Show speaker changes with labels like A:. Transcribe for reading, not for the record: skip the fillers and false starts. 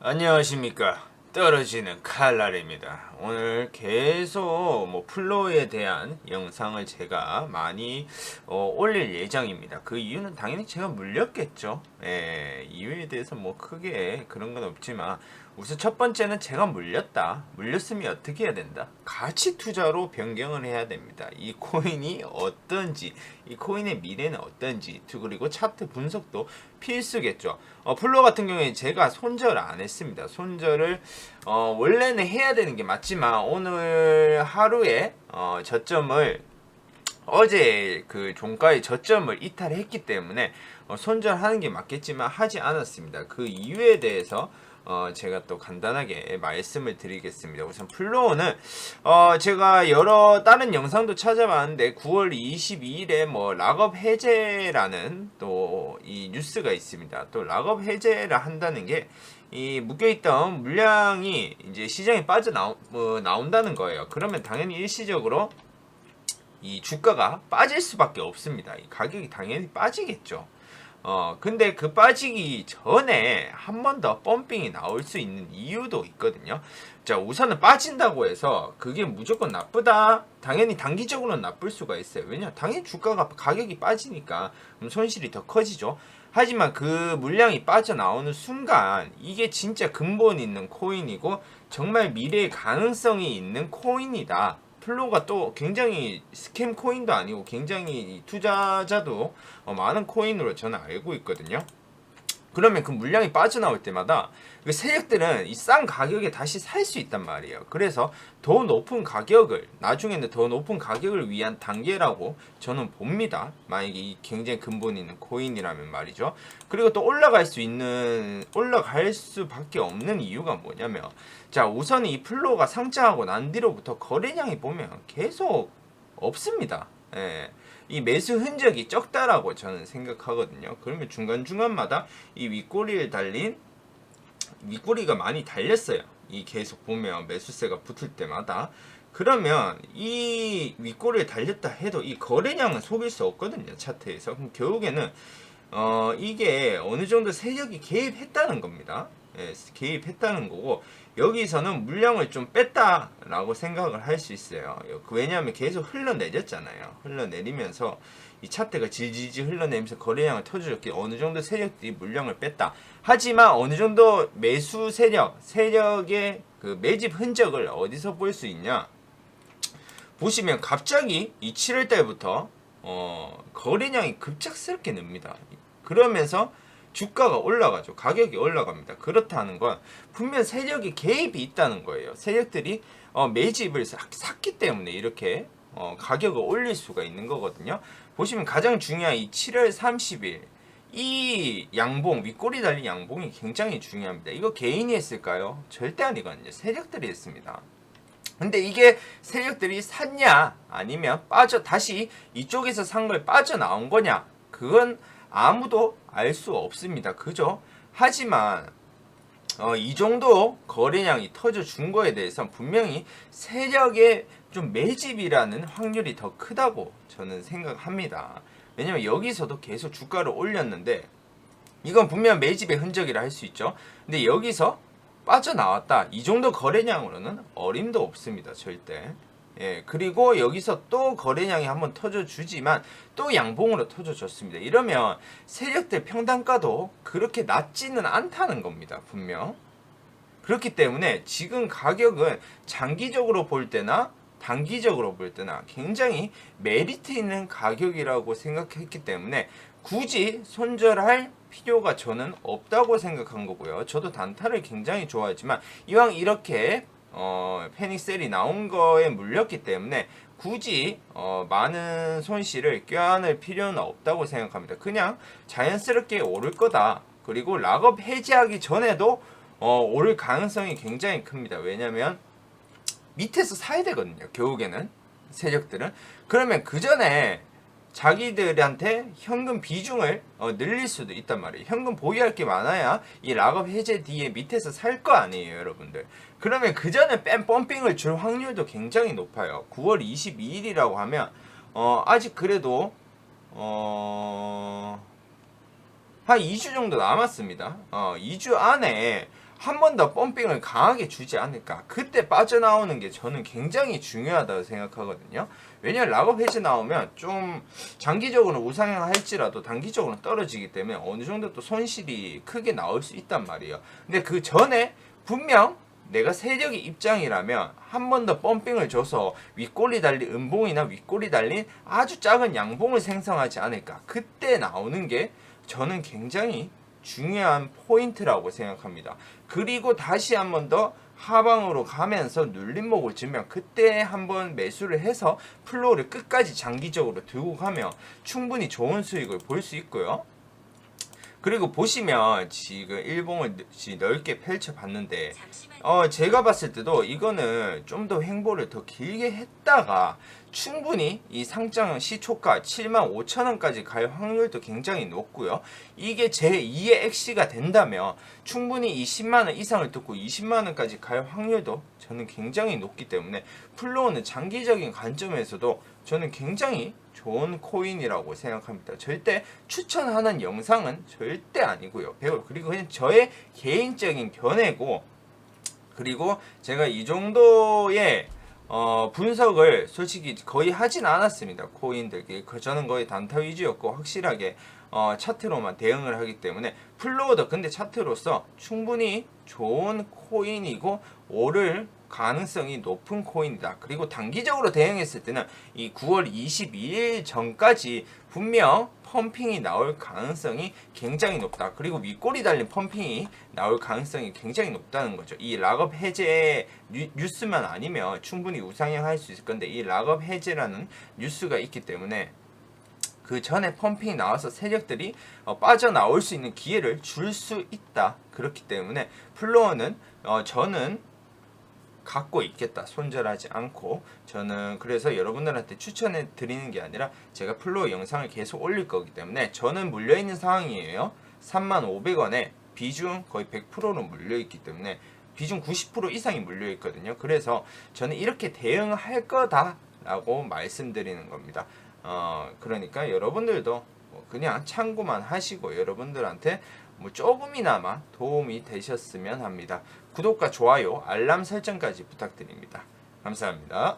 A: 안녕하십니까. 떨어지는 칼날입니다. 오늘 계속 플로우에 대한 영상을 제가 많이 올릴 예정입니다. 그 이유는 당연히 제가 물렸겠죠. 이유에 대해서 크게 그런 건 없지만 우선 첫 번째는 제가 물렸다. 물렸으면 어떻게 해야 된다? 가치 투자로 변경을 해야 됩니다. 이 코인이 어떤지, 이 코인의 미래는 어떤지, 그리고 차트 분석도 필수겠죠. 플로 같은 경우에 제가 손절을 안 했습니다. 손절을 원래는 해야 되는 게 맞지만 오늘 하루에 저점을 어제 그 종가의 저점을 이탈했기 때문에 손절하는 게 맞겠지만 하지 않았습니다. 그 이유에 대해서 제가 또 간단하게 말씀을 드리겠습니다. 우선 플로우는 제가 여러 다른 영상도 찾아봤는데 9월 22일에 락업 해제라는 또 이 뉴스가 있습니다. 또 락업 해제를 한다는 게 이 묶여있던 물량이 이제 시장에 나온다는 거예요. 그러면 당연히 일시적으로 이 주가가 빠질 수밖에 없습니다. 이 가격이 당연히 빠지겠죠. 근데 그 빠지기 전에 한 번 더 펌핑이 나올 수 있는 이유도 있거든요. 자, 우선은 빠진다고 해서 그게 무조건 나쁘다? 당연히 단기적으로는 나쁠 수가 있어요. 왜냐? 당연히 주가가 가격이 빠지니까 손실이 더 커지죠. 하지만 그 물량이 빠져나오는 순간 이게 진짜 근본 있는 코인이고 정말 미래의 가능성이 있는 코인이다. 플로가 또 굉장히 스캠 코인도 아니고 굉장히 투자자도 많은 코인으로 저는 알고 있거든요. 그러면 그 물량이 빠져나올 때마다 그 세력들은 이 싼 가격에 다시 살 수 있단 말이에요. 그래서 더 높은 가격을, 나중에는 더 높은 가격을 위한 단계라고 저는 봅니다. 만약에 이 굉장히 근본 있는 코인이라면 말이죠. 그리고 또 올라갈 수밖에 없는 이유가 뭐냐면, 자, 우선 이 플로가 상장하고 난 뒤로부터 거래량이 보면 계속 없습니다. 이 매수 흔적이 적다라고 저는 생각하거든요. 그러면 중간중간마다 이 윗꼬리가 많이 달렸어요. 이 계속 보면 매수세가 붙을 때마다. 그러면 이 윗꼬리에 달렸다 해도 이 거래량은 속일 수 없거든요. 차트에서. 그럼 결국에는 이게 어느 정도 세력이 개입했다는 겁니다. 개입했다는 거고, 여기서는 물량을 좀 뺐다라고 생각을 할 수 있어요. 왜냐하면 계속 흘러내렸잖아요. 흘러내리면서 이 차트가 질질질 흘러내리면서 거래량을 터주었기 어느 정도 세력들이 물량을 뺐다. 하지만 어느 정도 매수 세력의 그 매집 흔적을 어디서 볼 수 있냐? 보시면 갑자기 이 7월 달부터 거래량이 급작스럽게 늡니다. 그러면서 주가가 올라가죠. 가격이 올라갑니다. 그렇다는 건 분명 세력이 개입이 있다는 거예요. 세력들이 매집을 샀기 때문에 이렇게 가격을 올릴 수가 있는 거거든요. 보시면 가장 중요한 이 7월 30일 이 양봉, 윗꼬리 달린 양봉이 굉장히 중요합니다. 이거 개인이 했을까요? 절대 아니거든요. 세력들이 했습니다. 근데 이게 세력들이 샀냐 아니면 다시 이쪽에서 산 걸 빠져나온 거냐, 그건 아무도 알 수 없습니다. 그죠? 하지만 이 정도 거래량이 터져준 거에 대해서 분명히 세력의 좀 매집이라는 확률이 더 크다고 저는 생각합니다. 왜냐면 여기서도 계속 주가를 올렸는데 이건 분명 매집의 흔적이라 할 수 있죠. 근데 여기서 빠져나왔다. 이 정도 거래량으로는 어림도 없습니다. 절대. 그리고 여기서 또 거래량이 한번 터져주지만 또 양봉으로 터져줬습니다. 이러면 세력들 평단가도 그렇게 낮지는 않다는 겁니다. 분명. 그렇기 때문에 지금 가격은 장기적으로 볼 때나 단기적으로 볼 때나 굉장히 메리트 있는 가격이라고 생각했기 때문에 굳이 손절할 필요가 저는 없다고 생각한 거고요. 저도 단타를 굉장히 좋아하지만 이왕 이렇게 패닉셀이 나온 거에 물렸기 때문에 굳이 많은 손실을 껴안을 필요는 없다고 생각합니다. 그냥 자연스럽게 오를 거다. 그리고 락업 해제하기 전에도 오를 가능성이 굉장히 큽니다. 왜냐면 밑에서 사야 되거든요. 결국에는 세력들은. 그러면 그 전에 자기들한테 현금 비중을 늘릴 수도 있단 말이에요. 현금 보유할 게 많아야 이 락업 해제 뒤에 밑에서 살 거 아니에요, 여러분들. 그러면 그 전에 펌핑을 줄 확률도 굉장히 높아요. 9월 22일이라고 하면 아직 그래도 한 2주 정도 남았습니다. 2주 안에 한 번 더 펌핑을 강하게 주지 않을까. 그때 빠져나오는 게 저는 굉장히 중요하다고 생각하거든요. 왜냐하면 락업 해제 나오면 좀 장기적으로 우상향할지라도 단기적으로 떨어지기 때문에 어느 정도 또 손실이 크게 나올 수 있단 말이에요. 근데 그 전에 분명 내가 세력의 입장이라면 한 번 더 펌핑을 줘서 윗골이 달린 음봉이나 윗골이 달린 아주 작은 양봉을 생성하지 않을까. 그때 나오는 게 저는 굉장히 중요한 포인트라고 생각합니다. 그리고 다시 한 번 더 하방으로 가면서 눌림목을 주면 그때 한번 매수를 해서 플로우를 끝까지 장기적으로 들고 가면 충분히 좋은 수익을 볼 수 있고요. 그리고 보시면 지금 일봉을 넓게 펼쳐봤는데 제가 봤을 때도 이거는 좀 더 횡보를 더 길게 했다가 충분히 이 상장 시초가 75,000원까지 갈 확률도 굉장히 높고요. 이게 제2의 액시가 된다면 충분히 이 10만원 이상을 뚫고 20만원까지 갈 확률도 저는 굉장히 높기 때문에 플로우는 장기적인 관점에서도 저는 굉장히 좋은 코인이라고 생각합니다. 절대 추천하는 영상은 절대 아니고요. 그리고 그냥 저의 개인적인 견해고, 그리고 제가 이 정도의 분석을 솔직히 거의 하진 않았습니다. 코인들. 저는 거의 단타 위주였고 확실하게 차트로만 대응을 하기 때문에 플로우도 근데 차트로서 충분히 좋은 코인이고 오를 가능성이 높은 코인이다. 그리고 단기적으로 대응했을 때는 이 9월 22일 전까지 분명 펌핑이 나올 가능성이 굉장히 높다. 그리고 윗골이 달린 펌핑이 나올 가능성이 굉장히 높다는 거죠. 이 락업 해제 뉴스만 아니면 충분히 우상향할 수 있을 건데 이 락업 해제라는 뉴스가 있기 때문에 그 전에 펌핑이 나와서 세력들이 빠져나올 수 있는 기회를 줄 수 있다. 그렇기 때문에 플로어는 저는 갖고 있겠다. 손절하지 않고. 저는 그래서 여러분들한테 추천해 드리는 게 아니라 제가 플로어 영상을 계속 올릴 거기 때문에 저는 물려있는 상황이에요. 35,500원에 비중 거의 100%로 물려있기 때문에 비중 90% 이상이 물려있거든요. 그래서 저는 이렇게 대응할 거다 라고 말씀드리는 겁니다. 그러니까 여러분들도 그냥 참고만 하시고 여러분들한테 뭐 조금이나마 도움이 되셨으면 합니다. 구독과 좋아요, 알람 설정까지 부탁드립니다. 감사합니다.